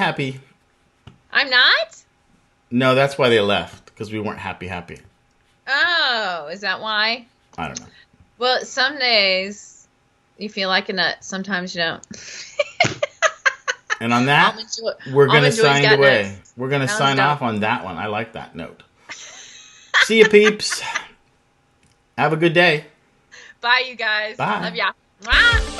I'm not? No, that's why they left. Because we weren't happy. Oh, is that why? I don't know. Well, some days you feel like a nut. Sometimes you don't. And on that, we're going to sign away. Nuts. We're going to sign off on that one. I like that note. See you, peeps. Have a good day. Bye, you guys. Bye. Love ya. Mwah!